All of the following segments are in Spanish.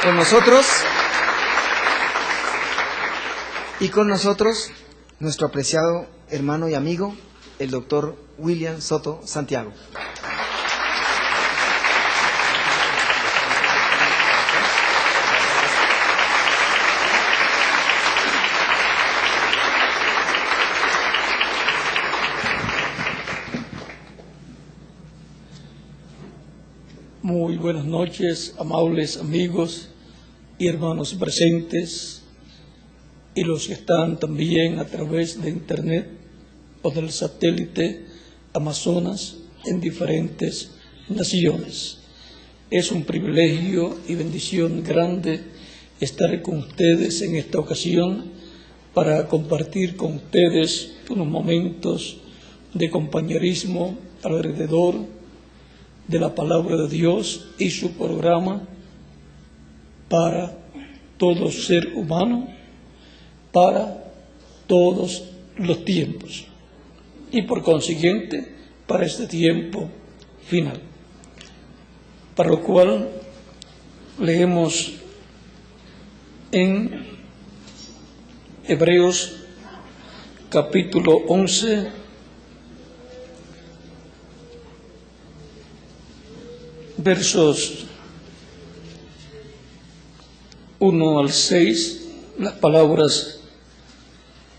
con nosotros nuestro apreciado hermano y amigo, el doctor William Soto Santiago. Muy buenas noches, amables amigos y hermanos presentes y los que están también a través de internet o del satélite Amazonas en diferentes naciones. Es un privilegio y bendición grande estar con ustedes en esta ocasión para compartir con ustedes unos momentos de compañerismo alrededor de la palabra de Dios y su programa para todo ser humano, para todos los tiempos y por consiguiente para este tiempo final. Para lo cual leemos en Hebreos capítulo 11, versos 1 al 6, las palabras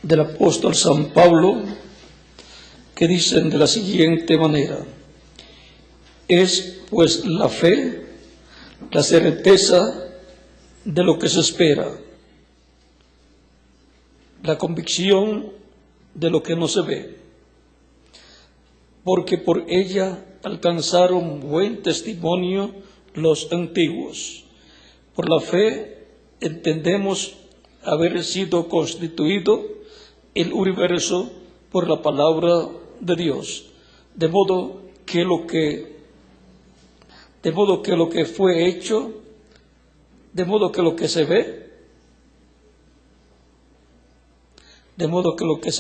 del apóstol San Pablo, que dicen de la siguiente manera: es pues la fe, la certeza de lo que se espera, la convicción de lo que no se ve, porque por ella alcanzaron buen testimonio los antiguos. Por la fe entendemos haber sido constituido el universo por la palabra de Dios, de modo que lo que fue hecho, de modo que lo que se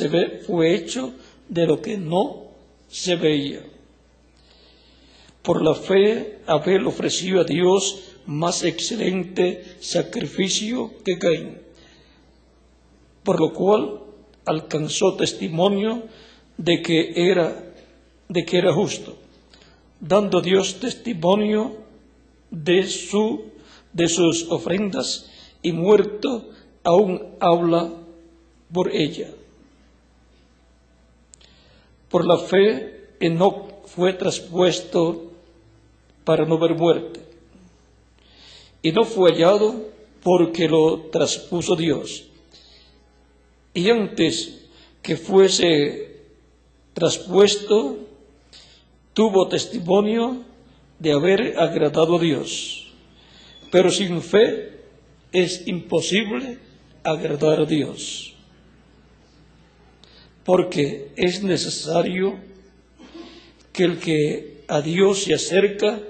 ve fue hecho de lo que no se veía. Por la fe, Abel ofreció a Dios más excelente sacrificio que Caín, por lo cual alcanzó testimonio de que era justo, dando Dios testimonio de sus ofrendas, y muerto aún habla por ella. Por la fe, Enoc fue traspuesto para no ver muerte, y no fue hallado porque lo traspuso Dios. Y antes que fuese traspuesto, tuvo testimonio de haber agradado a Dios. Pero sin fe es imposible agradar a Dios, porque es necesario que el que a Dios se acerca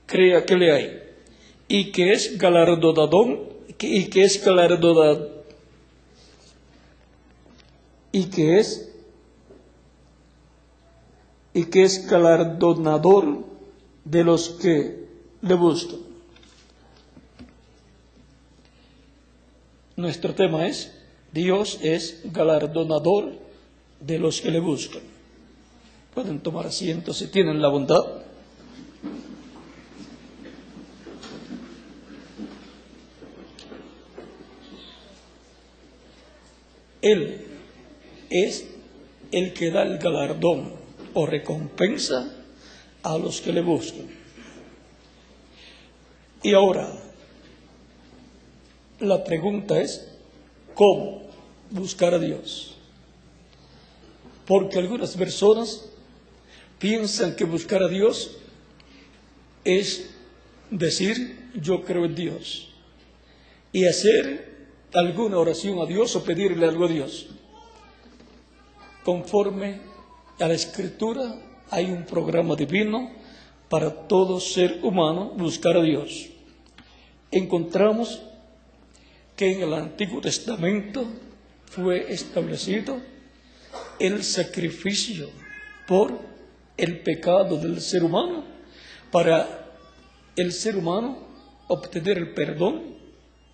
crea que le hay, y que es galardonador de los que le buscan. Nuestro tema es: Dios es galardonador de los que le buscan. Pueden tomar asiento si tienen la bondad. Él es el que da el galardón o recompensa a los que le buscan. Y ahora, la pregunta es: ¿cómo buscar a Dios? Porque algunas personas piensan que buscar a Dios es decir, yo creo en Dios, y hacer alguna oración a Dios o pedirle algo a Dios. Conforme a la Escritura, hay un programa divino para todo ser humano buscar a Dios. Encontramos que en el Antiguo Testamento fue establecido el sacrificio por el pecado del ser humano, para el ser humano obtener el perdón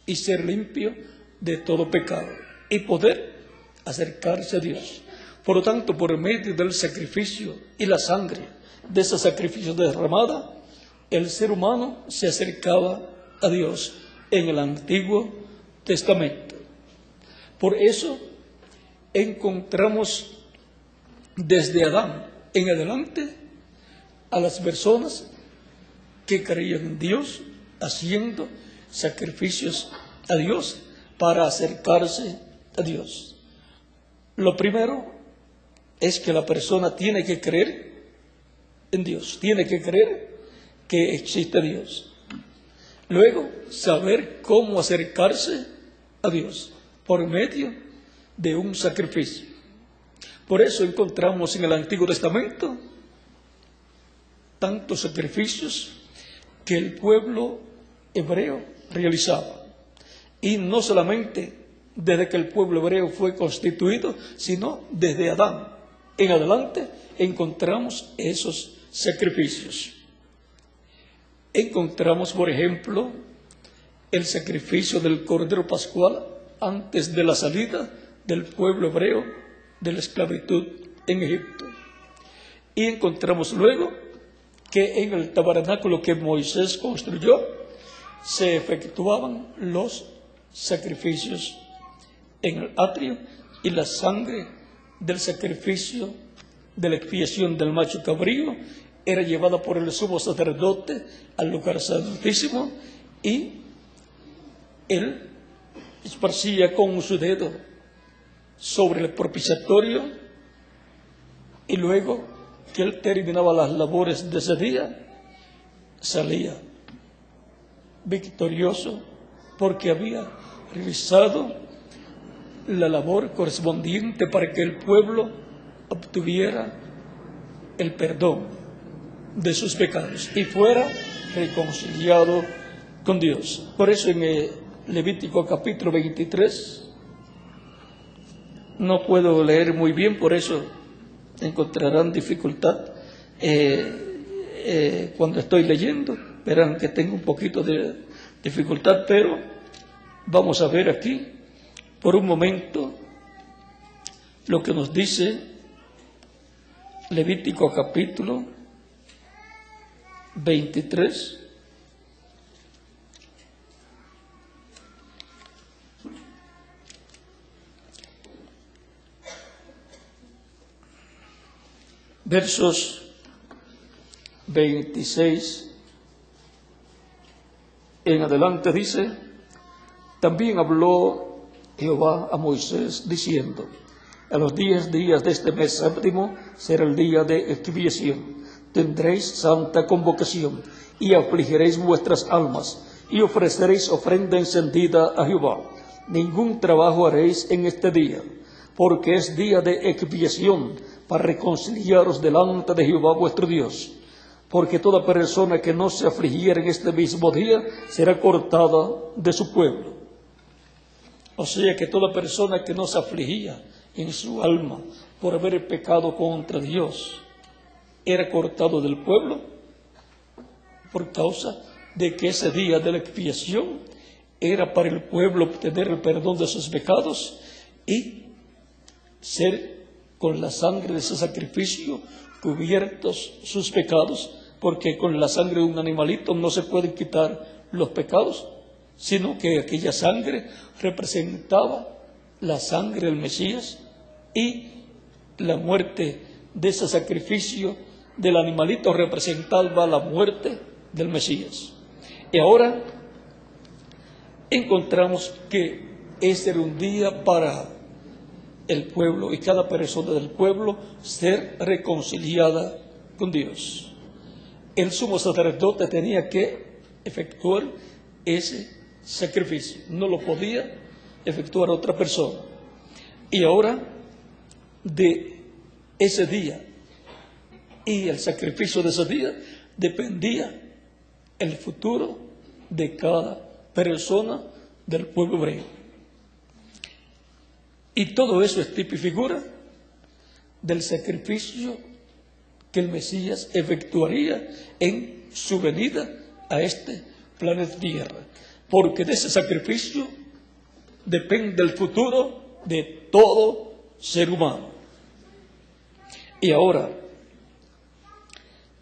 y ser limpio de todo pecado y poder acercarse a Dios. Por lo tanto, por medio del sacrificio y la sangre de ese sacrificio derramada, el ser humano se acercaba a Dios en el Antiguo Testamento. Por eso encontramos desde Adán en adelante a las personas que creían en Dios haciendo sacrificios a Dios para acercarse a Dios. Lo primero es que la persona tiene que creer en Dios, tiene que creer que existe Dios. Luego, saber cómo acercarse a Dios por medio de un sacrificio. Por eso encontramos en el Antiguo Testamento tantos sacrificios que el pueblo hebreo realizaba. Y no solamente desde que el pueblo hebreo fue constituido, sino desde Adán en adelante encontramos esos sacrificios. Encontramos, por ejemplo, el sacrificio del Cordero Pascual antes de la salida del pueblo hebreo de la esclavitud en Egipto. Y encontramos luego que en el tabernáculo que Moisés construyó se efectuaban los sacrificios en el atrio y la sangre del sacrificio de la expiación del macho cabrío era llevada por el sumo sacerdote al lugar santísimo y él esparcía con su dedo sobre el propiciatorio y luego que él terminaba las labores de ese día, salía victorioso porque había realizado la labor correspondiente para que el pueblo obtuviera el perdón de sus pecados y fuera reconciliado con Dios. Por eso en Levítico capítulo 23, no puedo leer muy bien, por eso encontrarán dificultad cuando estoy leyendo, verán que tengo un poquito de dificultad, pero vamos a ver aquí por un momento lo que nos dice Levítico capítulo 23. Versos 26 en adelante dice: también habló Jehová a Moisés diciendo: a los 10 días de este mes séptimo será el día de expiación. Tendréis santa convocación y afligiréis vuestras almas y ofreceréis ofrenda encendida a Jehová. Ningún trabajo haréis en este día, porque es día de expiación para reconciliaros delante de Jehová vuestro Dios. Porque toda persona que no se afligiera en este mismo día será cortada de su pueblo. O sea que toda persona que no se afligía en su alma por haber pecado contra Dios era cortado del pueblo por causa de que ese día de la expiación era para el pueblo obtener el perdón de sus pecados y ser con la sangre de ese sacrificio cubiertos sus pecados, porque con la sangre de un animalito no se pueden quitar los pecados, sino que aquella sangre representaba la sangre del Mesías y la muerte de ese sacrificio del animalito representaba la muerte del Mesías. Y ahora encontramos que ese era un día para el pueblo y cada persona del pueblo ser reconciliada con Dios. El sumo sacerdote tenía que efectuar ese sacrificio, no lo podía efectuar otra persona. Y ahora de ese día y el sacrificio de ese día dependía el futuro de cada persona del pueblo hebreo. Y todo eso es tipo y figura del sacrificio que el Mesías efectuaría en su venida a este planeta Tierra, porque de ese sacrificio depende el futuro de todo ser humano. Y ahora,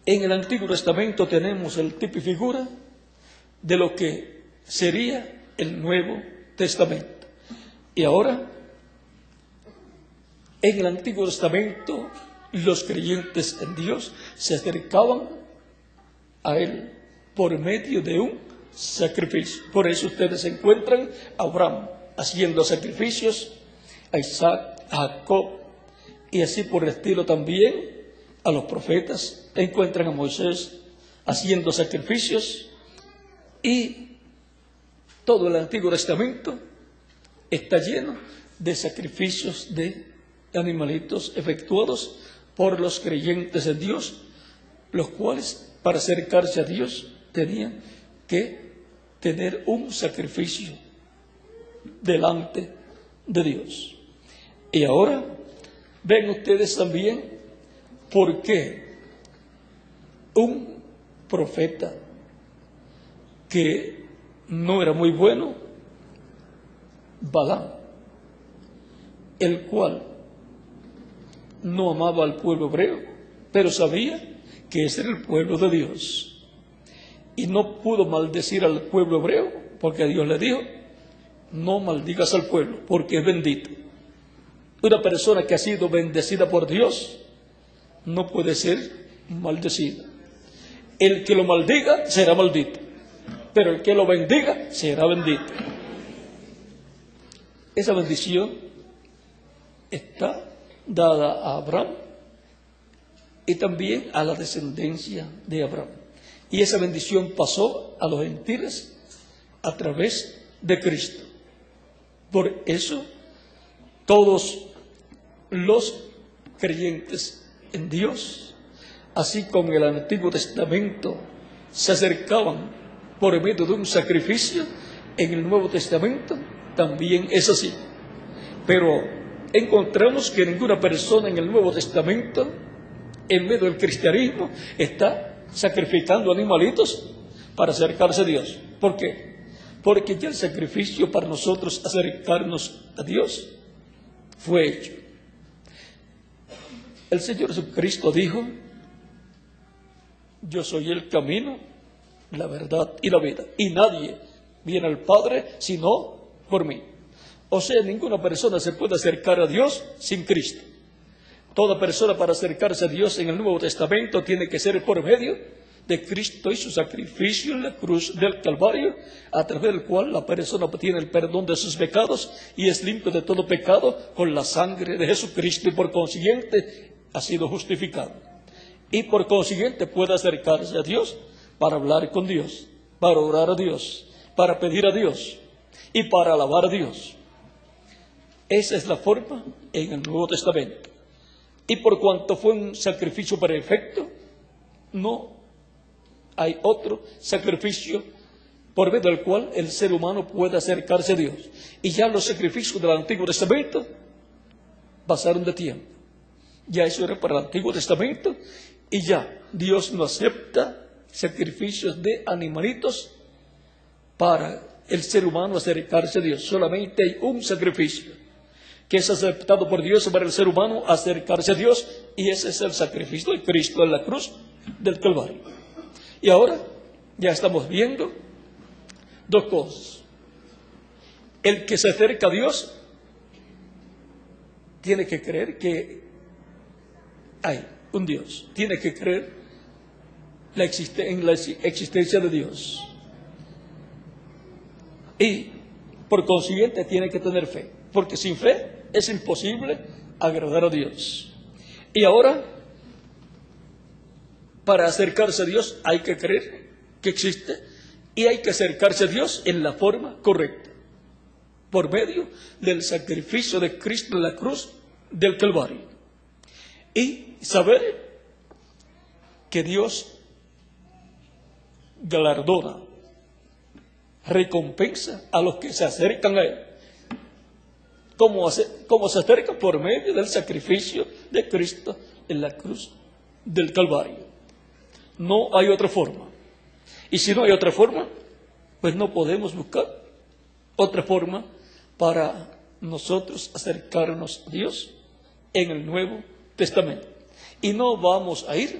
en el Antiguo Testamento tenemos el tipo y figura de lo que sería el Nuevo Testamento. Y ahora, en el Antiguo Testamento, los creyentes en Dios se acercaban a Él por medio de un sacrificio. Por eso ustedes encuentran a Abraham haciendo sacrificios, a Isaac, a Jacob, y así por el estilo también a los profetas. Encuentran a Moisés haciendo sacrificios, y todo el Antiguo Testamento está lleno de sacrificios de animalitos efectuados por los creyentes en Dios, los cuales para acercarse a Dios tenían que tener un sacrificio delante de Dios. Y ahora ven ustedes también por qué un profeta que no era muy bueno, Balaam, el cual no amaba al pueblo hebreo, pero sabía que ese era el pueblo de Dios, y no pudo maldecir al pueblo hebreo, porque Dios le dijo: no maldigas al pueblo, porque es bendito. Una persona que ha sido bendecida por Dios no puede ser maldecida. El que lo maldiga será maldito, pero el que lo bendiga será bendito. Esa bendición está dada a Abraham y también a la descendencia de Abraham. Y esa bendición pasó a los gentiles a través de Cristo. Por eso, todos los creyentes en Dios, así como en el Antiguo Testamento, se acercaban por medio de un sacrificio, en el Nuevo Testamento también es así. Pero encontramos que ninguna persona en el Nuevo Testamento, en medio del cristianismo, está sacrificando animalitos para acercarse a Dios. ¿Por qué? Porque ya el sacrificio para nosotros acercarnos a Dios fue hecho. El Señor Jesucristo dijo: yo soy el camino, la verdad y la vida, y nadie viene al Padre sino por mí. O sea, ninguna persona se puede acercar a Dios sin Cristo. Toda persona para acercarse a Dios en el Nuevo Testamento tiene que ser por medio de Cristo y su sacrificio en la cruz del Calvario, a través del cual la persona obtiene el perdón de sus pecados y es limpio de todo pecado con la sangre de Jesucristo, y por consiguiente ha sido justificado. Y por consiguiente puede acercarse a Dios para hablar con Dios, para orar a Dios, para pedir a Dios y para alabar a Dios. Esa es la forma en el Nuevo Testamento. Y por cuanto fue un sacrificio perfecto, no hay otro sacrificio por medio del cual el ser humano puede acercarse a Dios. Y ya los sacrificios del Antiguo Testamento pasaron de tiempo. Ya eso era para el Antiguo Testamento, y ya Dios no acepta sacrificios de animalitos para el ser humano acercarse a Dios. Solamente hay un sacrificio que es aceptado por Dios para el ser humano acercarse a Dios, y ese es el sacrificio de Cristo en la cruz del Calvario. Y ahora ya estamos viendo dos cosas. El que se acerca a Dios tiene que creer que hay un Dios, tiene que creer en la existencia de Dios, y por consiguiente tiene que tener fe, porque sin fe es imposible agradar a Dios. Y ahora, para acercarse a Dios hay que creer que existe, y hay que acercarse a Dios en la forma correcta, por medio del sacrificio de Cristo en la cruz del Calvario, y saber que Dios galardona, recompensa a los que se acercan a Él. ¿Cómo se acerca? Por medio del sacrificio de Cristo en la cruz del Calvario. No hay otra forma. Y si no hay otra forma, pues no podemos buscar otra forma para nosotros acercarnos a Dios en el Nuevo Testamento. Y no vamos a ir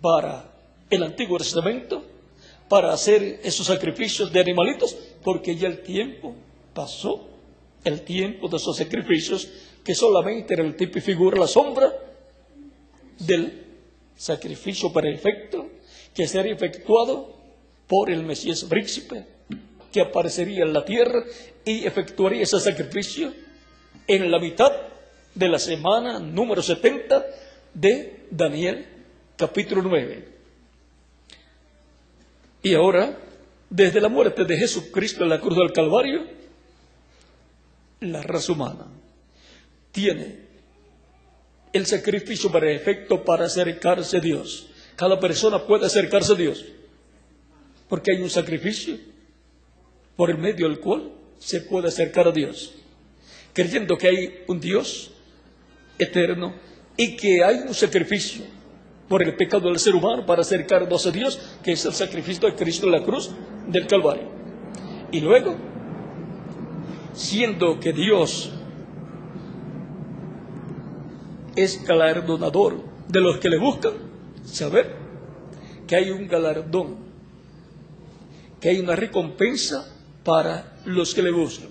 para el Antiguo Testamento para hacer esos sacrificios de animalitos, porque ya el tiempo pasó, el tiempo de esos sacrificios que solamente era el tipo y figura, la sombra del sacrificio perfecto que sería efectuado por el Mesías príncipe, que aparecería en la tierra y efectuaría ese sacrificio en la mitad de la semana número 70 de Daniel, capítulo 9. Y ahora, desde la muerte de Jesucristo en la cruz del Calvario, la raza humana tiene el sacrificio perfecto para acercarse a Dios. Cada persona puede acercarse a Dios, porque hay un sacrificio por el medio del cual se puede acercar a Dios, creyendo que hay un Dios eterno y que hay un sacrificio por el pecado del ser humano para acercarnos a Dios, que es el sacrificio de Cristo en la cruz del Calvario. Y luego, siendo que Dios es galardonador de los que le buscan, saber que hay un galardón, que hay una recompensa para los que le buscan.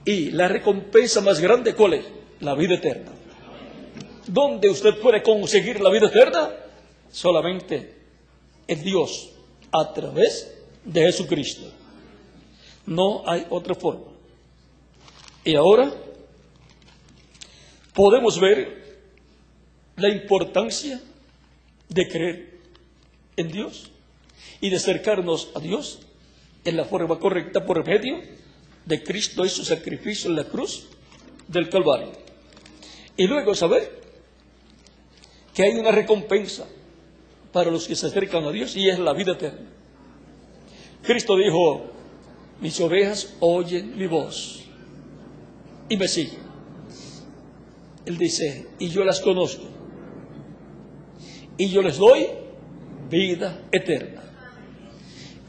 Y la recompensa más grande, ¿cuál es? La vida eterna. ¿Dónde usted puede conseguir la vida eterna? Solamente en Dios, a través de Jesucristo. No hay otra forma. Y ahora podemos ver la importancia de creer en Dios y de acercarnos a Dios en la forma correcta por medio de Cristo y su sacrificio en la cruz del Calvario. Y luego saber que hay una recompensa para los que se acercan a Dios y es la vida eterna. Cristo dijo: mis ovejas oyen mi voz y me siguen. Él dice: y yo las conozco y yo les doy vida eterna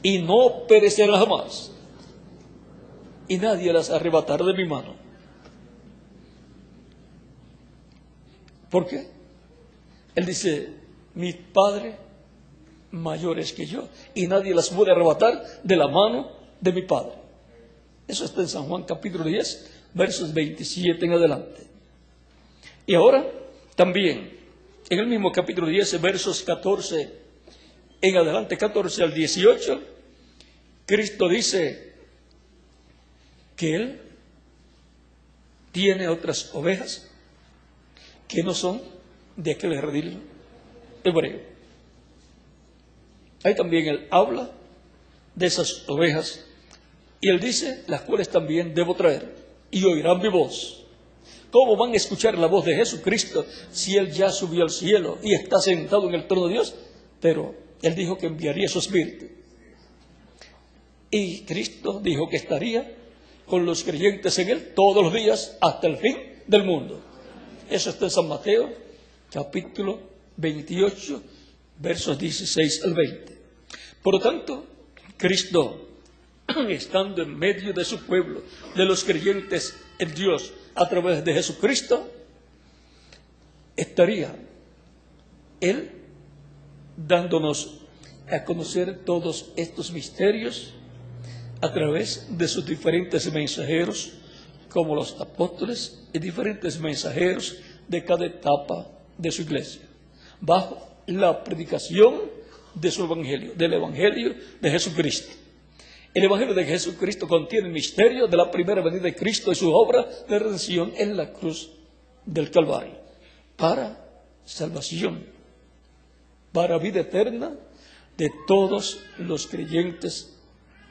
y no perecerán jamás y nadie las arrebatará de mi mano. ¿Por qué? Él dice: mi Padre mayor es que yo y nadie las puede arrebatar de la mano de mi Padre. Eso está en San Juan capítulo 10, versos 27 en adelante. Y ahora también en el mismo capítulo 10, versos 14 en adelante, 14 al 18, Cristo dice que Él tiene otras ovejas que no son de aquel redil hebreo. Ahí también Él habla de esas ovejas y Él dice: las cuales también debo traer y oirán mi voz. ¿Cómo van a escuchar la voz de Jesucristo si Él ya subió al cielo y está sentado en el trono de Dios? Pero Él dijo que enviaría su Espíritu. Y Cristo dijo que estaría con los creyentes en Él todos los días hasta el fin del mundo. Eso está en San Mateo, capítulo 28, versos 16 al 20. Por lo tanto, Cristo, estando en medio de su pueblo, de los creyentes en Dios, a través de Jesucristo, estaría Él dándonos a conocer todos estos misterios a través de sus diferentes mensajeros, como los apóstoles y diferentes mensajeros de cada etapa de su iglesia, bajo la predicación de su evangelio, del evangelio de Jesucristo. El evangelio de Jesucristo contiene el misterio de la primera venida de Cristo y su obra de redención en la cruz del Calvario, para salvación, para vida eterna de todos los creyentes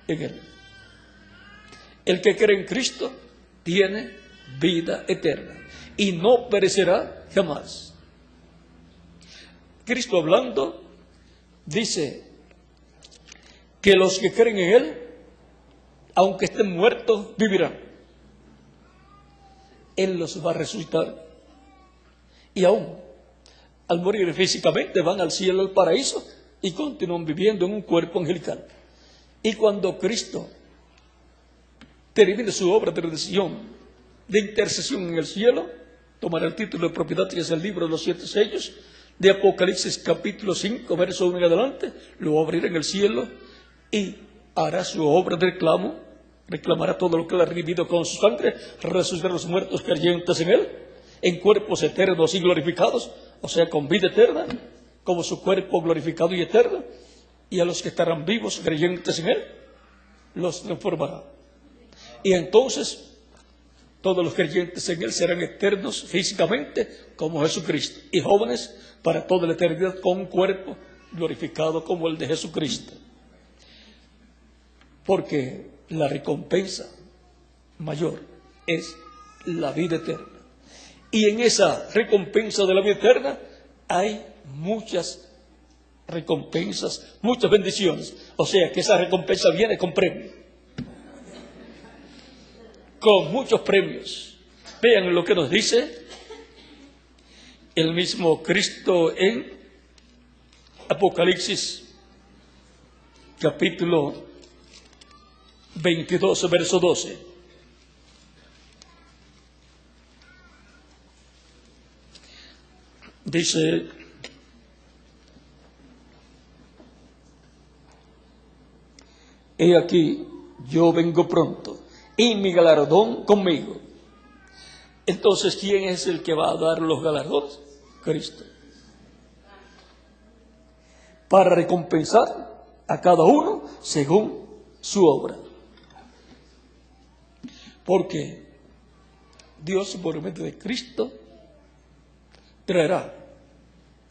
en Él. El que cree en Cristo tiene vida eterna y no perecerá jamás. Cristo hablando dice que los que creen en Él, aunque estén muertos, vivirán. Él los va a resucitar. Y aún, al morir físicamente, van al cielo, al paraíso, y continúan viviendo en un cuerpo angelical. Y cuando Cristo termine su obra de redención, de intercesión en el cielo, tomará el título de propiedad, que es el libro de los 7 sellos, de Apocalipsis capítulo 5, verso 1 en adelante, lo abrirá en el cielo y hará su obra de reclamo, reclamará todo lo que él ha redimido con su sangre, resucitará a los muertos creyentes en él, en cuerpos eternos y glorificados, o sea, con vida eterna, como su cuerpo glorificado y eterno, y a los que estarán vivos creyentes en él, los transformará. Y entonces todos los creyentes en él serán eternos físicamente como Jesucristo, y jóvenes para toda la eternidad con un cuerpo glorificado como el de Jesucristo. Porque la recompensa mayor es la vida eterna. Y en esa recompensa de la vida eterna hay muchas recompensas, muchas bendiciones. O sea que esa recompensa viene con premio, con muchos premios. Vean lo que nos dice el mismo Cristo en Apocalipsis capítulo 22, verso 12. Dice: he aquí, yo vengo pronto, y mi galardón conmigo. Entonces, ¿quién es el que va a dar los galardones? Cristo. Para recompensar a cada uno según su obra. Porque Dios, por medio de Cristo, traerá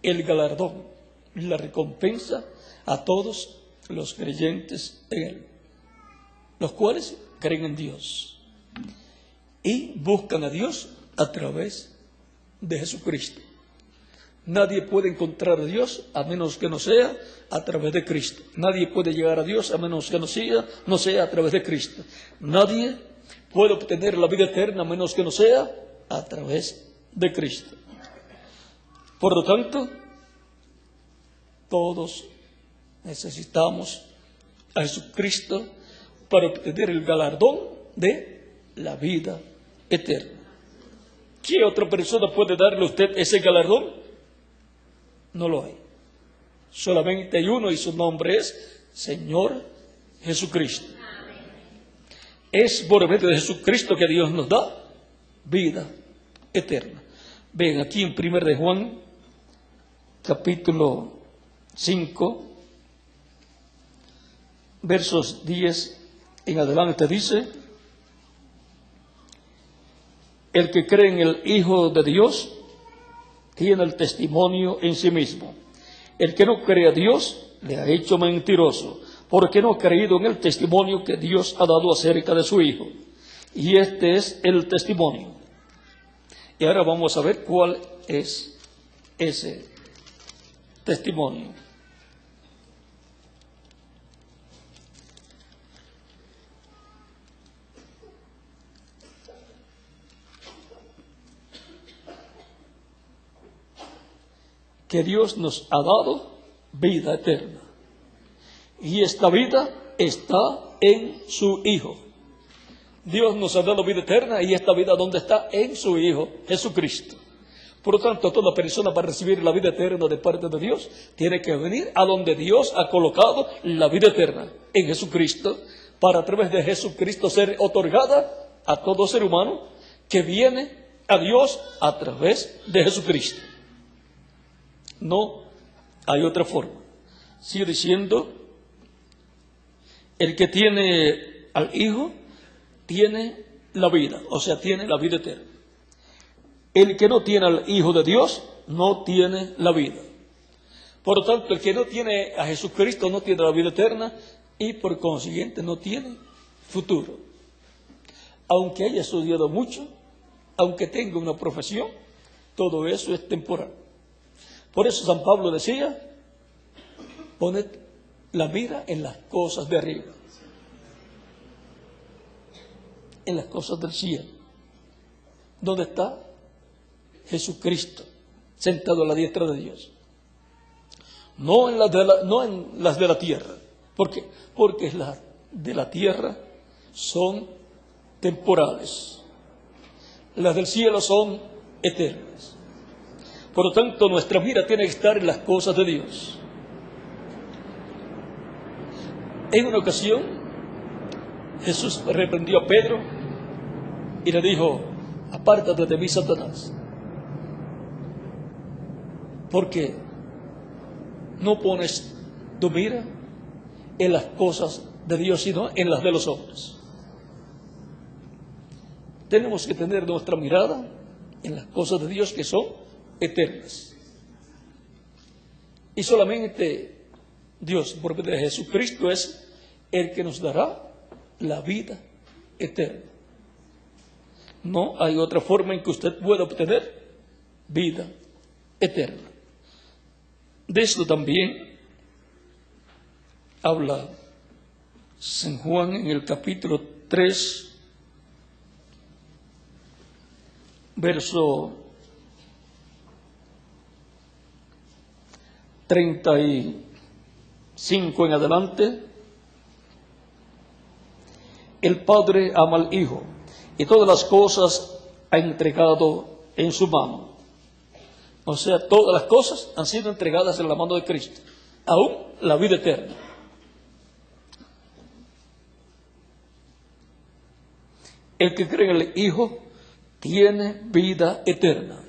el galardón, la recompensa a todos los creyentes en Él, los cuales creen en Dios y buscan a Dios a través de Jesucristo. Nadie puede encontrar a Dios a menos que no sea a través de Cristo. Nadie puede llegar a Dios a menos que no sea a través de Cristo. Nadie puede obtener la vida eterna a menos que no sea a través de Cristo. Por lo tanto, todos necesitamos a Jesucristo para obtener el galardón de la vida eterna. ¿Qué otra persona puede darle a usted ese galardón? No lo hay. Solamente hay uno y su nombre es Señor Jesucristo. Es por medio de Jesucristo que Dios nos da vida eterna. Ven aquí en 1 de Juan, capítulo 5, versos 10 en adelante dice: el que cree en el Hijo de Dios tiene el testimonio en sí mismo. El que no cree a Dios le ha hecho mentiroso, porque no ha creído en el testimonio que Dios ha dado acerca de su Hijo. Y este es el testimonio. Y ahora vamos a ver cuál es ese testimonio. Que Dios nos ha dado vida eterna. Y esta vida está en su Hijo. Dios nos ha dado vida eterna, y esta vida, ¿dónde está? En su Hijo, Jesucristo. Por lo tanto, toda persona para recibir la vida eterna de parte de Dios tiene que venir a donde Dios ha colocado la vida eterna, en Jesucristo, para a través de Jesucristo ser otorgada a todo ser humano que viene a Dios a través de Jesucristo. No hay otra forma. Sigue diciendo: el que tiene al Hijo tiene la vida, o sea, tiene la vida eterna. El que no tiene al Hijo de Dios no tiene la vida. Por lo tanto, el que no tiene a Jesucristo no tiene la vida eterna, y por consiguiente no tiene futuro. Aunque haya estudiado mucho, aunque tenga una profesión, todo eso es temporal. Por eso San Pablo decía: poned la mira en las cosas de arriba, en las cosas del cielo, donde está Jesucristo sentado a la diestra de Dios, no en las de la tierra, ¿Por qué? Porque las de la tierra son temporales, las del cielo son eternas. Por lo tanto, nuestra mira tiene que estar en las cosas de Dios. En una ocasión, Jesús reprendió a Pedro y le dijo: apártate de mí, Satanás, porque no pones tu mira en las cosas de Dios, sino en las de los hombres. Tenemos que tener nuestra mirada en las cosas de Dios que son eternas. Y solamente Dios, por medio de Jesucristo, es el que nos dará la vida eterna. No hay otra forma en que usted pueda obtener vida eterna. De esto también habla San Juan en el capítulo 3, verso 35 en adelante. El Padre ama al Hijo y todas las cosas ha entregado en su mano. O sea, todas las cosas han sido entregadas en la mano de Cristo, aún la vida eterna. El que cree en el Hijo tiene vida eterna,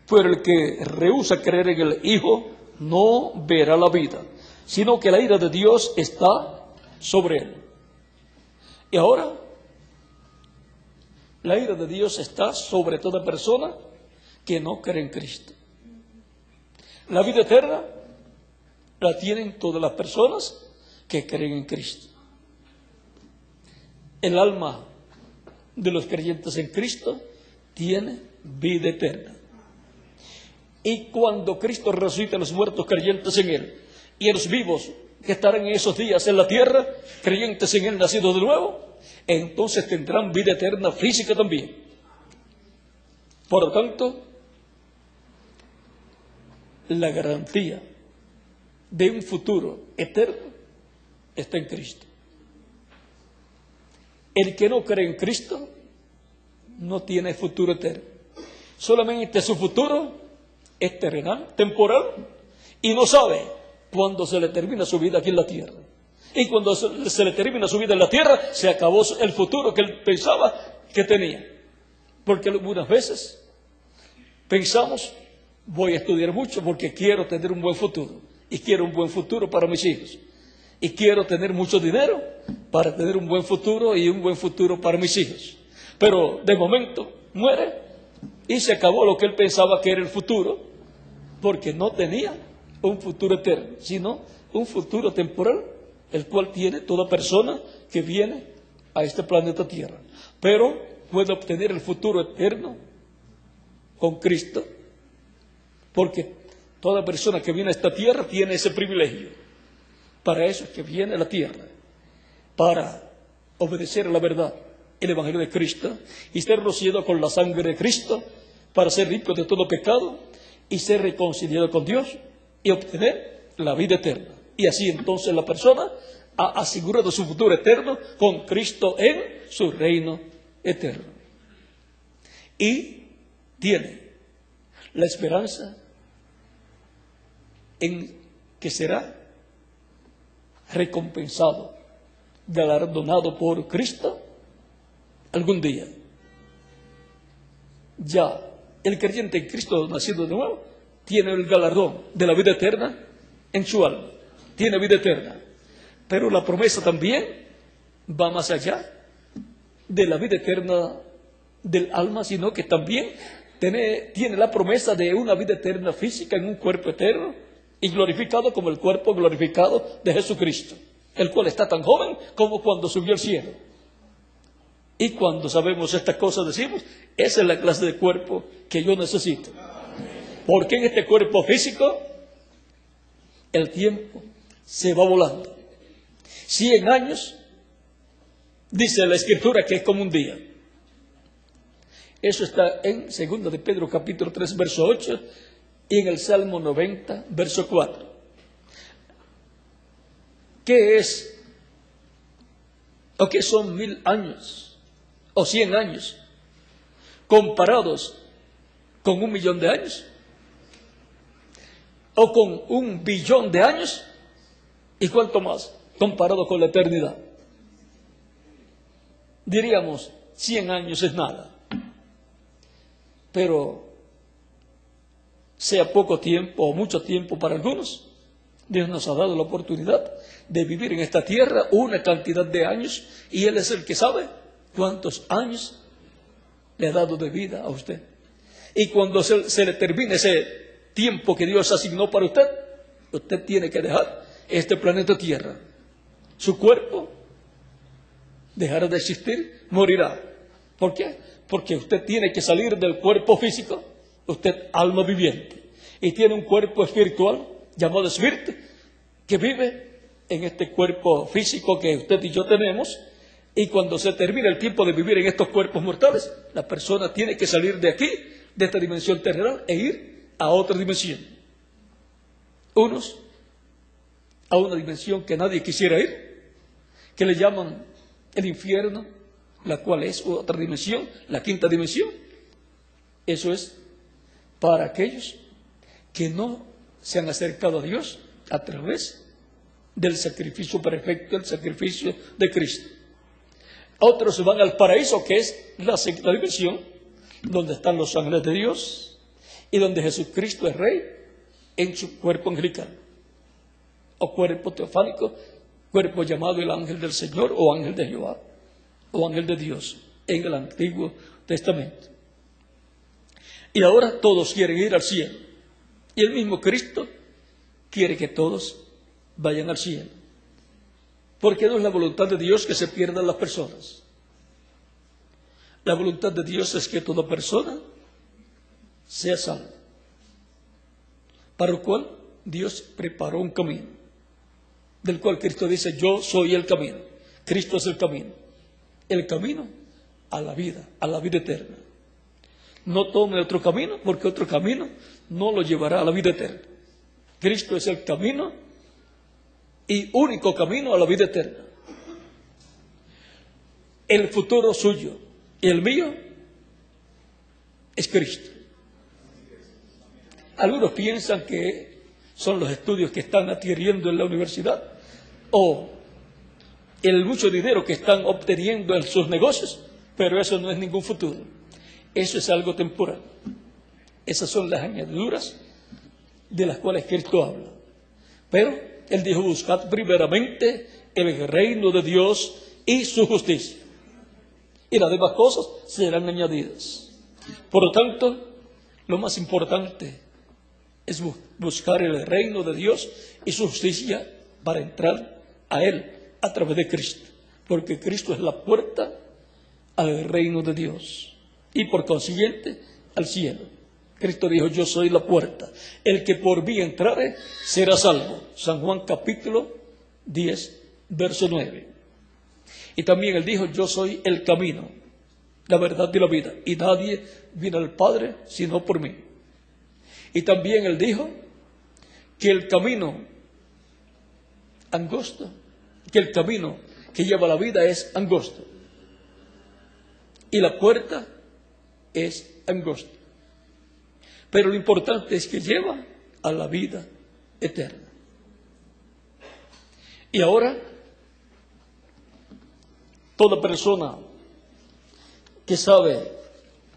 pero el que rehúsa creer en el Hijo no verá la vida, sino que la ira de Dios está sobre él. Y ahora, la ira de Dios está sobre toda persona que no cree en Cristo. La vida eterna la tienen todas las personas que creen en Cristo. El alma de los creyentes en Cristo tiene vida eterna. Y cuando Cristo resucite a los muertos creyentes en Él, y a los vivos que estarán en esos días en la tierra, creyentes en Él, nacidos de nuevo, entonces tendrán vida eterna física también. Por lo tanto, la garantía de un futuro eterno está en Cristo. El que no cree en Cristo no tiene futuro eterno. Solamente su futuro es terrenal, temporal, y no sabe cuándo se le termina su vida aquí en la tierra. Y cuando se le termina su vida en la tierra, se acabó el futuro que él pensaba que tenía. Porque algunas veces pensamos: voy a estudiar mucho porque quiero tener un buen futuro. Y quiero un buen futuro para mis hijos. Y quiero tener mucho dinero para tener un buen futuro y un buen futuro para mis hijos. Pero de momento muere y se acabó lo que él pensaba que era el futuro, porque no tenía un futuro eterno, sino un futuro temporal, el cual tiene toda persona que viene a este planeta Tierra. Pero puede obtener el futuro eterno con Cristo, porque toda persona que viene a esta tierra tiene ese privilegio. Para eso es que viene a la tierra, para obedecer a la verdad, el Evangelio de Cristo, y ser rociado con la sangre de Cristo, para ser limpio de todo pecado, y ser reconciliado con Dios, y obtener la vida eterna. Y así entonces la persona ha asegurado su futuro eterno con Cristo en su reino eterno. Y tiene la esperanza en que será recompensado, galardonado por Cristo algún día. Ya el creyente en Cristo nacido de nuevo tiene el galardón de la vida eterna en su alma, tiene vida eterna. Pero la promesa también va más allá de la vida eterna del alma, sino que también tiene la promesa de una vida eterna física en un cuerpo eterno y glorificado como el cuerpo glorificado de Jesucristo, el cual está tan joven como cuando subió al cielo. Y cuando sabemos estas cosas decimos: esa es la clase de cuerpo que yo necesito. Porque en este cuerpo físico el tiempo se va volando. 100 años, dice la Escritura, que es como un día. Eso está en 2 de Pedro capítulo 3, verso 8, y en el Salmo 90, verso 4. ¿qué es o qué son 1000 años o 100 años comparados con 1.000.000 de años o con 1.000.000.000 de años? ¿Y cuánto más comparado con la eternidad? Diríamos, 100 años es nada. Pero sea poco tiempo o mucho tiempo para algunos, Dios nos ha dado la oportunidad de vivir en esta tierra una cantidad de años, y Él es el que sabe cuántos años le ha dado de vida a usted. Y cuando se le termine ese tiempo que Dios asignó para usted, usted tiene que dejar este planeta Tierra. Su cuerpo dejará de existir, morirá. ¿Por qué? Porque usted tiene que salir del cuerpo físico, usted alma viviente, y tiene un cuerpo espiritual llamado espíritu, que vive en este cuerpo físico que usted y yo tenemos. Y cuando se termina el tiempo de vivir en estos cuerpos mortales, la persona tiene que salir de aquí, de esta dimensión terrenal, e ir a otra dimensión. Unos a una dimensión que nadie quisiera ir, que le llaman el infierno, la cual es otra dimensión, la quinta dimensión. Eso es para aquellos que no se han acercado a Dios a través del sacrificio perfecto, el sacrificio de Cristo. Otros van al paraíso, que es la sexta dimensión, donde están los ángeles de Dios y donde Jesucristo es Rey en su cuerpo angelical o cuerpo teofánico, cuerpo llamado el ángel del Señor o ángel de Jehová o ángel de Dios en el Antiguo Testamento. Y ahora todos quieren ir al cielo, y el mismo Cristo quiere que todos vayan al cielo, porque no es la voluntad de Dios que se pierdan las personas. La voluntad de Dios es que toda persona sea salva, para lo cual Dios preparó un camino, del cual Cristo dice: yo soy el camino. Cristo es el camino a la vida eterna. No tome otro camino, porque otro camino no lo llevará a la vida eterna. Cristo es el camino y único camino a la vida eterna. El futuro suyo y el mío es Cristo. Algunos piensan que son los estudios que están adquiriendo en la universidad o el mucho dinero que están obteniendo en sus negocios, pero eso no es ningún futuro. Eso es algo temporal. Esas son las añadiduras de las cuales Cristo habla. Pero Él dijo: buscad primeramente el reino de Dios y su justicia, y las demás cosas serán añadidas. Por lo tanto, lo más importante es buscar el reino de Dios y su justicia para entrar a Él a través de Cristo, porque Cristo es la puerta al reino de Dios y por consiguiente al cielo. Cristo dijo: yo soy la puerta, el que por mí entrare será salvo. San Juan capítulo 10, verso 9. Y también Él dijo: yo soy el camino, la verdad y la vida, y nadie viene al Padre sino por mí. Y también Él dijo que el camino angosto, que el camino que lleva a la vida es angosto, y la puerta es angosta. Pero lo importante es que lleva a la vida eterna. Y ahora, toda persona que sabe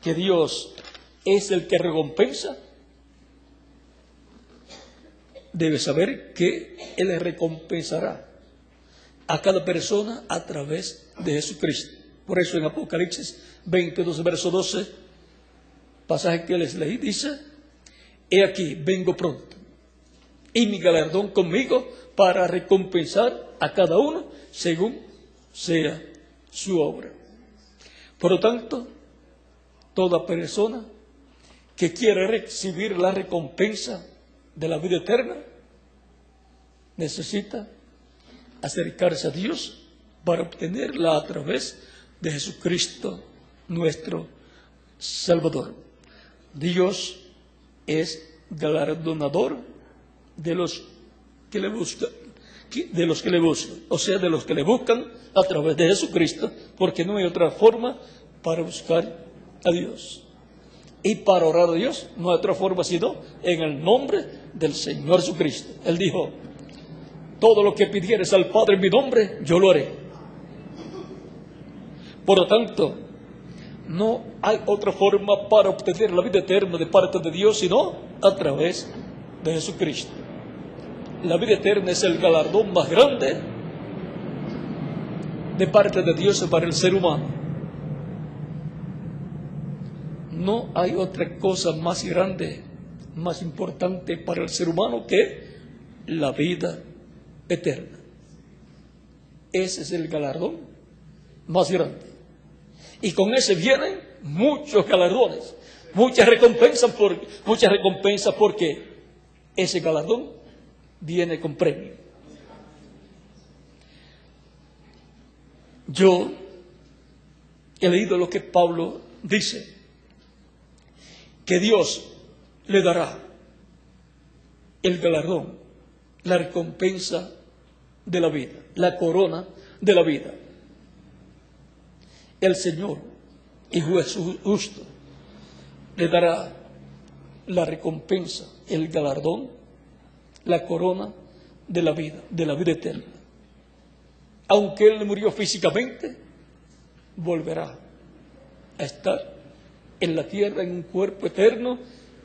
que Dios es el que recompensa, debe saber que Él le recompensará a cada persona a través de Jesucristo. Por eso en Apocalipsis 22, verso 12, pasaje que les leí, dice: he aquí, vengo pronto, y mi galardón conmigo para recompensar a cada uno según sea su obra. Por lo tanto, toda persona que quiere recibir la recompensa de la vida eterna necesita acercarse a Dios para obtenerla a través de Jesucristo, nuestro Salvador. Dios es galardonador de los que le buscan. de los que le buscan, o sea, de los que le buscan a través de Jesucristo, porque no hay otra forma para buscar a Dios. Y para orar a Dios no hay otra forma sino en el nombre del Señor Jesucristo. Él dijo: todo lo que pidieres al Padre en mi nombre, yo lo haré. Por lo tanto, no hay otra forma para obtener la vida eterna de parte de Dios sino a través de Jesucristo. La vida eterna es el galardón más grande de parte de Dios para el ser humano. No hay otra cosa más grande, más importante para el ser humano que la vida eterna. Ese es el galardón más grande. Y con ese vienen muchos galardones, muchas recompensas porque ese galardón viene con premio. Yo he leído lo que Pablo dice, que Dios le dará el galardón, la recompensa de la vida, la corona de la vida. El Señor, y juez justo, le dará la recompensa, el galardón, la corona de la vida eterna. Aunque Él murió físicamente, volverá a estar en la tierra en un cuerpo eterno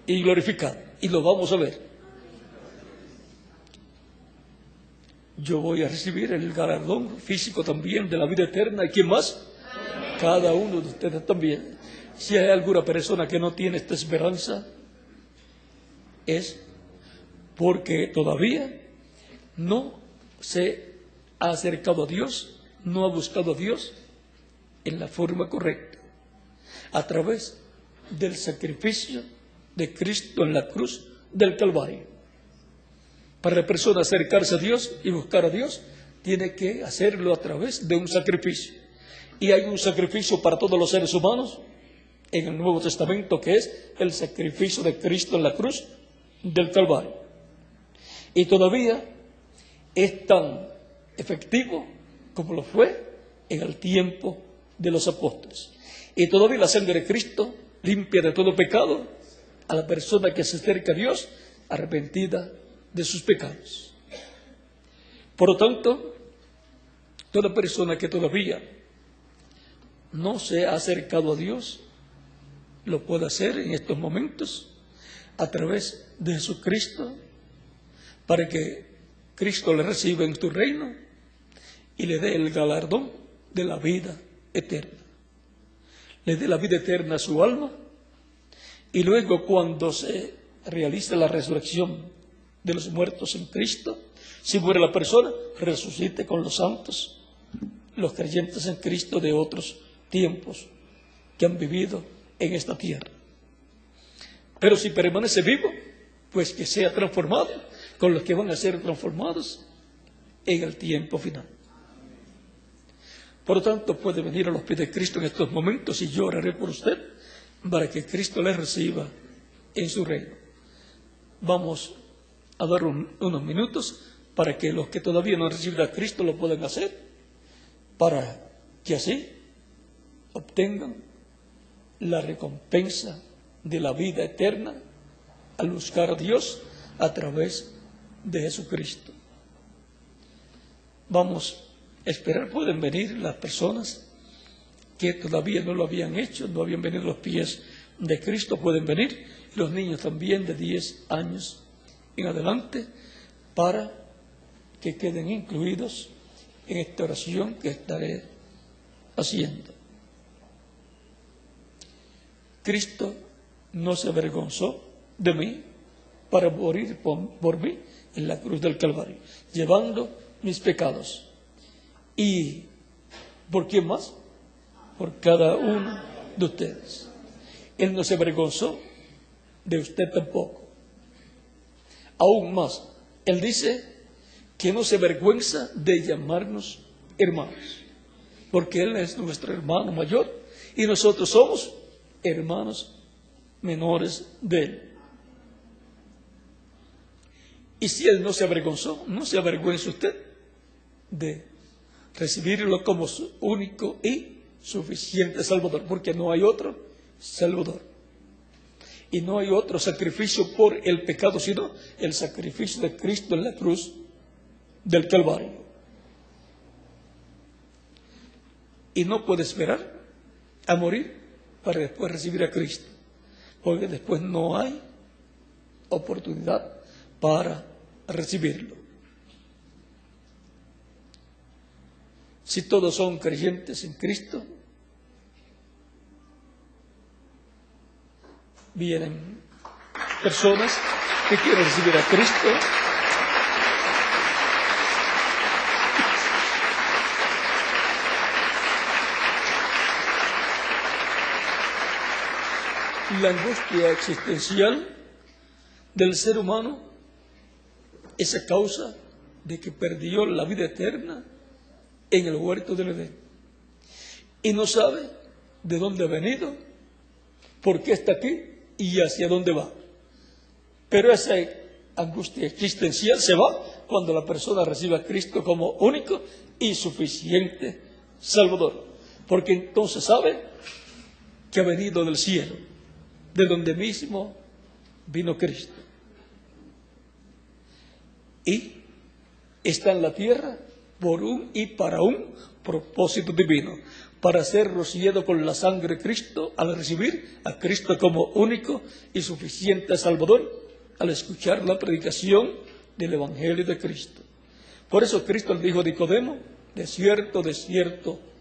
y glorificado. Y lo vamos a ver. Yo voy a recibir el galardón físico también de la vida eterna. ¿Y quién más? Cada uno de ustedes también. Si hay alguna persona que no tiene esta esperanza, es porque todavía no se ha acercado a Dios, no ha buscado a Dios en la forma correcta, a través del sacrificio de Cristo en la cruz del Calvario. Para la persona acercarse a Dios y buscar a Dios, tiene que hacerlo a través de un sacrificio. Y hay un sacrificio para todos los seres humanos en el Nuevo Testamento, que es el sacrificio de Cristo en la cruz del Calvario. Y todavía es tan efectivo como lo fue en el tiempo de los apóstoles. Y todavía la sangre de Cristo limpia de todo pecado a la persona que se acerca a Dios arrepentida de sus pecados. Por lo tanto, toda persona que todavía no se ha acercado a Dios, lo puede hacer en estos momentos a través de Jesucristo, para que Cristo le reciba en tu reino y le dé el galardón de la vida eterna. Le dé la vida eterna a su alma, y luego, cuando se realice la resurrección de los muertos en Cristo, si muere la persona, resucite con los santos, los creyentes en Cristo de otros tiempos que han vivido en esta tierra. Pero si permanece vivo, pues que sea transformado con los que van a ser transformados en el tiempo final. Por lo tanto, puede venir a los pies de Cristo en estos momentos, y yo oraré por usted para que Cristo le reciba en su reino. Vamos a dar unos minutos para que los que todavía no han recibido a Cristo lo puedan hacer, para que así obtengan la recompensa de la vida eterna al buscar a Dios a través de Jesucristo. Vamos a esperar. Pueden venir las personas que todavía no lo habían hecho, no habían venido a los pies de Cristo, pueden venir. Los niños también de 10 años en adelante, para que queden incluidos en esta oración que estaré haciendo. Cristo no se avergonzó de mí para morir por mí en la cruz del Calvario, llevando mis pecados. ¿Y por quién más? Por cada uno de ustedes. Él no se avergonzó de usted tampoco. Aún más, Él dice que no se avergüenza de llamarnos hermanos, porque Él es nuestro hermano mayor y nosotros somos hermanos menores de Él. Y si Él no se avergonzó, no se avergüenza usted de recibirlo como su único y suficiente Salvador, porque no hay otro Salvador. Y no hay otro sacrificio por el pecado, sino el sacrificio de Cristo en la cruz del Calvario. Y no puede esperar a morir para después recibir a Cristo, porque después no hay oportunidad para recibirlo. Si todos son creyentes en Cristo, vienen personas que quieren recibir a Cristo y la angustia existencial del ser humano es a causa de que perdió la vida eterna en el huerto del Edén y no sabe de dónde ha venido, por qué está aquí y hacia dónde va. Pero esa angustia existencial se va cuando la persona recibe a Cristo como único y suficiente Salvador, porque entonces sabe que ha venido del cielo, de donde mismo vino Cristo, y está en la tierra por un y para un propósito divino, para ser rociado con la sangre de Cristo al recibir a Cristo como único y suficiente Salvador, al escuchar la predicación del Evangelio de Cristo. Por eso Cristo le dijo a Nicodemo: de cierto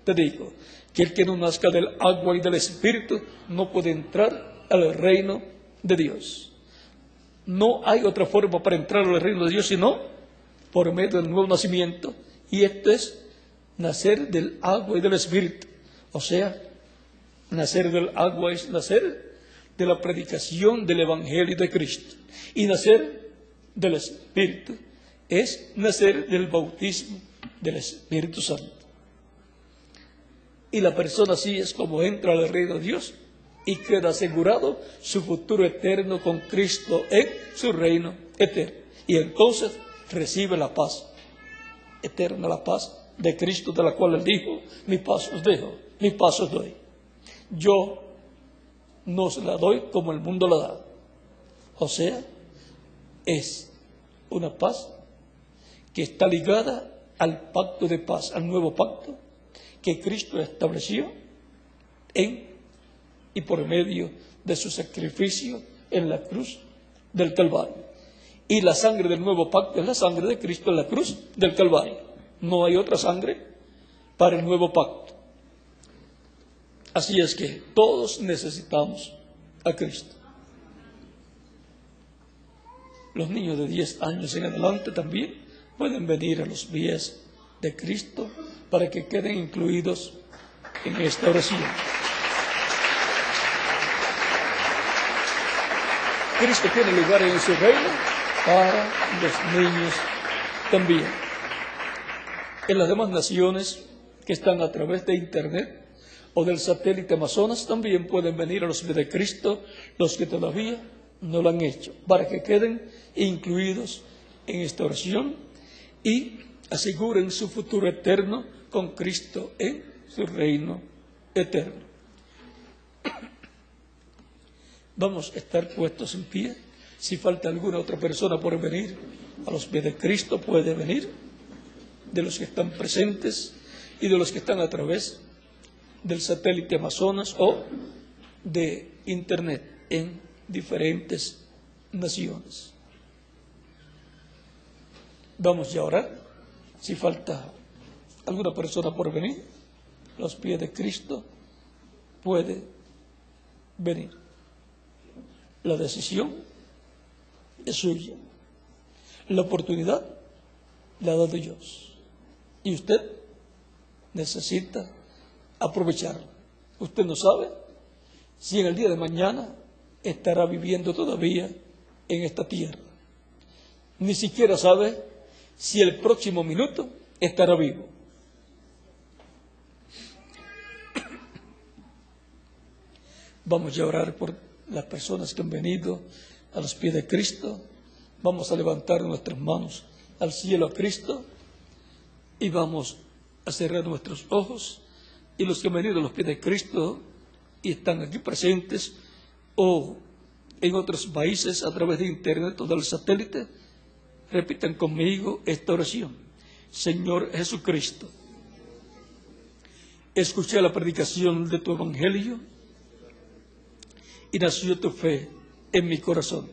te digo, que el que no nazca del agua y del Espíritu no puede entrar al reino de Dios. No hay otra forma para entrar al reino de Dios sino por medio del nuevo nacimiento, y esto es nacer del agua y del Espíritu. O sea, nacer del agua es nacer de la predicación del Evangelio de Cristo, y nacer del Espíritu es nacer del bautismo del Espíritu Santo. Y la persona así es como entra al reino de Dios y queda asegurado su futuro eterno con Cristo en su reino eterno. Y entonces recibe la paz eterna, la paz de Cristo, de la cual él dijo: mi paz os dejo, mi paz os doy. Yo no se la doy como el mundo la da. O sea, es una paz que está ligada al pacto de paz, al nuevo pacto que Cristo estableció en y por medio de su sacrificio en la cruz del Calvario. Y la sangre del nuevo pacto es la sangre de Cristo en la cruz del Calvario. No hay otra sangre para el nuevo pacto. Así es que todos necesitamos a Cristo. Los niños de 10 años en adelante también pueden venir a los pies de Cristo para que queden incluidos en esta oración. Cristo tiene lugar en su reino para los niños también. En las demás naciones que están a través de Internet o del satélite Amazonas también pueden venir a los pies de Cristo los que todavía no lo han hecho, para que queden incluidos en esta oración y aseguren su futuro eterno con Cristo en su reino eterno. Vamos a estar puestos en pie. Si falta alguna otra persona por venir a los pies de Cristo, puede venir, de los que están presentes y de los que están a través del satélite Amazonas o de Internet en diferentes naciones. Vamos ya a orar. Si falta alguna persona por venir a los pies de Cristo, puede venir. La decisión es suya. La oportunidad la da Dios. Y usted necesita aprovecharla. Usted no sabe si en el día de mañana estará viviendo todavía en esta tierra. Ni siquiera sabe si el próximo minuto estará vivo. Vamos a orar por las personas que han venido a los pies de Cristo. Vamos a levantar nuestras manos al cielo a Cristo Y vamos a cerrar nuestros ojos, y los que han venido a los pies de Cristo y están aquí presentes o en otros países a través de internet o del satélite, repitan conmigo esta oración. Señor Jesucristo, escuché la predicación de tu evangelio y nació tu fe en mi corazón.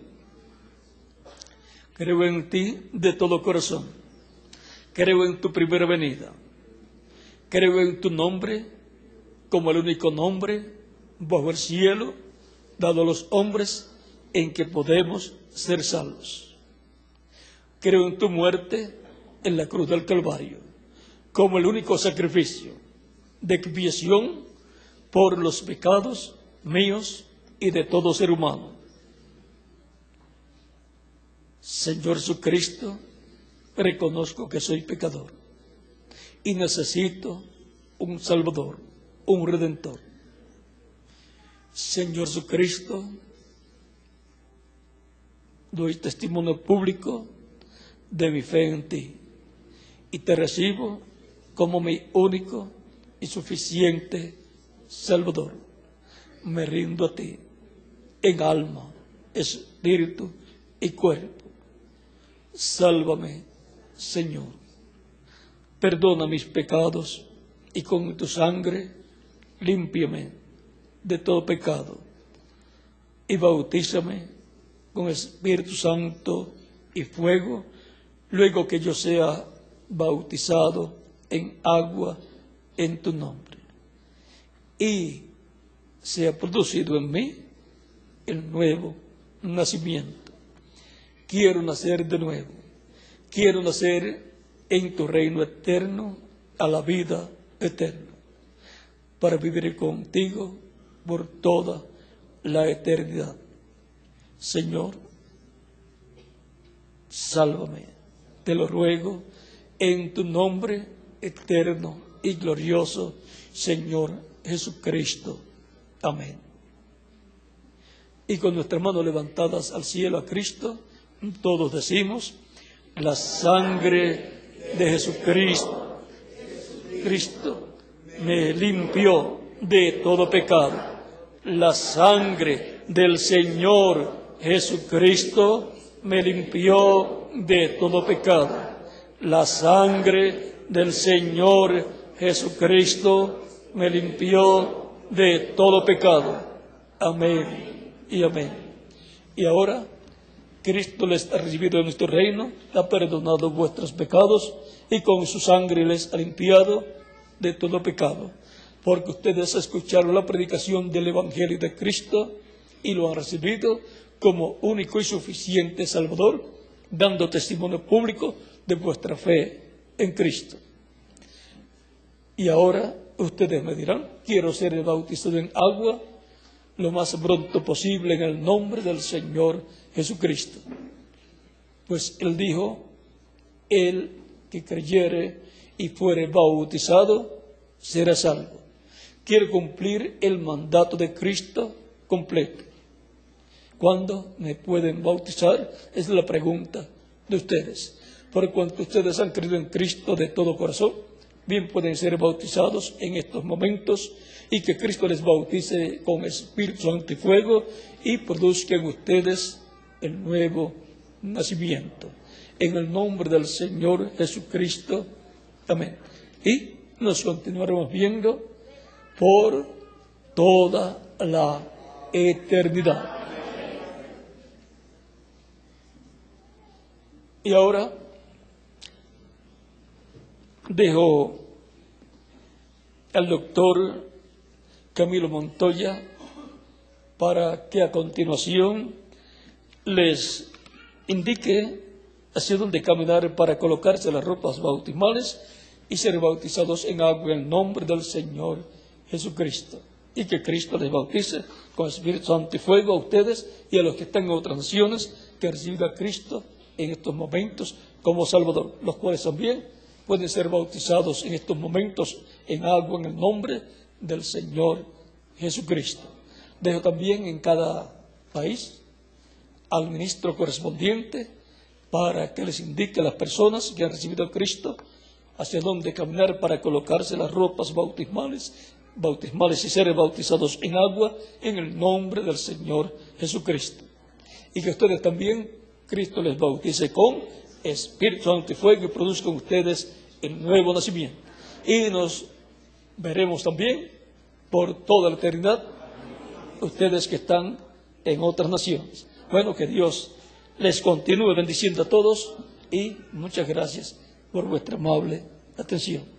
Creo en ti de todo corazón. Creo en tu primera venida. Creo en tu nombre como el único nombre bajo el cielo dado a los hombres en que podemos ser salvos. Creo en tu muerte en la cruz del Calvario como el único sacrificio de expiación por los pecados míos y de todo ser humano. Señor Jesucristo, reconozco que soy pecador y necesito un Salvador, un Redentor. Señor Jesucristo, doy testimonio público de mi fe en ti y te recibo como mi único y suficiente Salvador. Me rindo a ti en alma, espíritu y cuerpo. Sálvame, Señor. Perdona mis pecados y con tu sangre límpiame de todo pecado y bautízame con Espíritu Santo y fuego, luego que yo sea bautizado en agua en tu nombre y sea producido en mí el nuevo nacimiento. Quiero nacer de nuevo, quiero nacer en tu reino eterno, a la vida eterna, para vivir contigo por toda la eternidad. Señor, sálvame, te lo ruego, en tu nombre eterno y glorioso, Señor Jesucristo. Amén. Y con nuestras manos levantadas al cielo a Cristo, todos decimos: la sangre de Jesucristo, Cristo me limpió de todo pecado. La sangre del Señor Jesucristo me limpió de todo pecado. La sangre del Señor Jesucristo me limpió de todo pecado. Amén y amén. Y ahora Cristo les ha recibido en nuestro reino, ha perdonado vuestros pecados y con su sangre les ha limpiado de todo pecado. Porque ustedes escucharon la predicación del Evangelio de Cristo y lo han recibido como único y suficiente Salvador, dando testimonio público de vuestra fe en Cristo. Y ahora ustedes me dirán: quiero ser bautizado en agua lo más pronto posible en el nombre del Señor Jesucristo. Pues Él dijo: el que creyere y fuere bautizado será salvo. Quiero cumplir el mandato de Cristo completo. ¿Cuándo me pueden bautizar? Es la pregunta de ustedes. Por cuanto ustedes han creído en Cristo de todo corazón, bien pueden ser bautizados en estos momentos y que Cristo les bautice con Espíritu Santo y fuego y produzcan ustedes el nuevo nacimiento. En el nombre del Señor Jesucristo. Amén. Y nos continuaremos viendo por toda la eternidad. Y ahora dejo al doctor Camilo Montoya para que a continuación les indique hacia dónde caminar para colocarse las ropas bautismales y ser bautizados en agua en el nombre del Señor Jesucristo. Y que Cristo les bautice con Espíritu Santo y fuego a ustedes y a los que están en otras naciones, que reciban a Cristo en estos momentos como Salvador, los cuales también pueden ser bautizados en estos momentos en agua en el nombre del Señor Jesucristo. Dejo también en cada país al ministro correspondiente para que les indique a las personas que han recibido a Cristo hacia dónde caminar para colocarse las ropas bautismales y ser bautizados en agua en el nombre del Señor Jesucristo. Y que ustedes también, Cristo les bautice con Espíritu Santo y fuego y produzcan ustedes el nuevo nacimiento. Y nos veremos también por toda la eternidad, ustedes que están en otras naciones. Bueno, que Dios les continúe bendiciendo a todos y muchas gracias por vuestra amable atención.